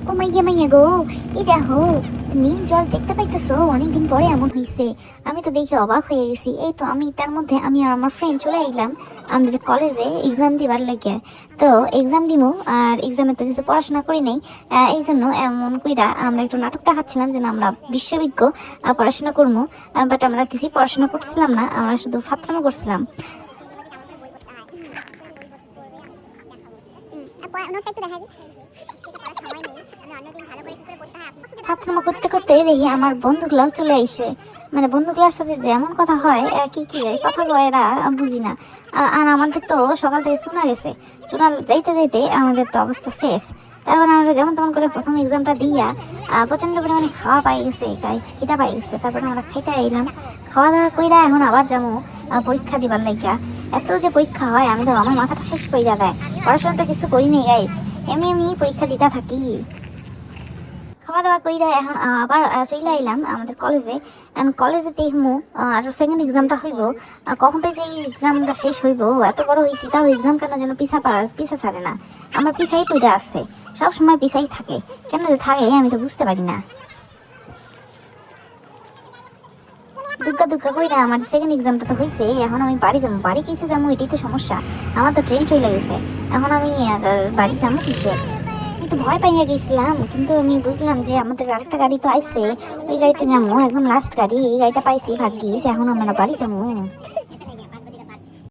ও মাইয়া মাইয়া গো, এই দেখো নীল জল দেখতে পাইতেছো? অনেকদিন পরে এমন হয়েছে। আমি তো দেখে অবাক হয়ে গেছি। এই তো আমি তার মধ্যে আমি আর আমার ফ্রেন্ড চলে আইলাম আমাদের কলেজে এক্সাম দিবার লাগে। তো এক্সাম দিমু, আর এক্সামে তো কিছু পড়াশোনা করি নাই। এই জন্য এমন কইরা আমরা একটু নাটক দেখাচ্ছিলাম যেন আমরা বিশ্ববিজ্ঞ পড়াশোনা করবো। বাট আমরা কিছুই পড়াশোনা করছিলাম না, আমরা শুধু ফাত্রামো করছিলাম। ফাত্রামো করতে করতে দেখি আমার বন্ধুগুলাও চলে আইসে। মানে বন্ধুগুলার সাথে যেমন কথা হয়, কি কি কথা কয় এরা বুঝি না। আর আমাদের তো সকাল থেকে চুনা গেছে, চুনা যাইতে যাইতে আমাদের তো অবস্থা শেষ। তারপর আমরা যেমন তেমন করে প্রথম এক্সামটা দিয়া প্রচন্ড পরিমাণে খাওয়া পাই গেছে, গাইস খিদা পাই গেছে। তারপরে আমরা খাইতে আইলাম, খাওয়া দাওয়া কইরা এখন আবার যাবো পরীক্ষা দিবার লাগিয়া। এত যে পরীক্ষা হয় আমি তো আমার মাথাটা শেষ কইরা দেয়। পড়াশোনা তো কিছু করি নাই গাইস, এমনি এমনি পরীক্ষা দিতে থাকি। খাওয়া দাওয়া কইরা এখন আবার চলে আইলাম আমাদের কলেজে। কলেজে দেখবো আর সেকেন্ড এক্সামটা হইব। কখন পেয়েছে এই এক্সামটা শেষ হইব, এত বড় হয়েছি তাও এক্সাম কেন যেন পিছা ছাড়ে না। আমার পিছাই পড়ে আছে, সব সময় পিছাই থাকে। কেন যে থাকে আমি তো বুঝতে পারি না। দুগ্গা দুগ্গা কইরা আমার সেকেন্ড এক্সামটা তো হয়েছে, এখন আমি বাড়ি যাবো। বাড়ি কিসে যাবো এটাই তো সমস্যা। আমার তো ট্রেন চলে গেছে, এখন আমি বাড়ি যাবো কিসে? আমি তো ভয় পাইয়া গেছিলাম, কিন্তু আমি বুঝলাম যে আমাদের আরেকটা গাড়ি তো আইছে, ওই গাড়িতে যাবো, একদম লাস্ট গাড়ি। এই গাড়িটা পাইছি ভাগ্যিস, এখন আমরা বাড়ি যাবো।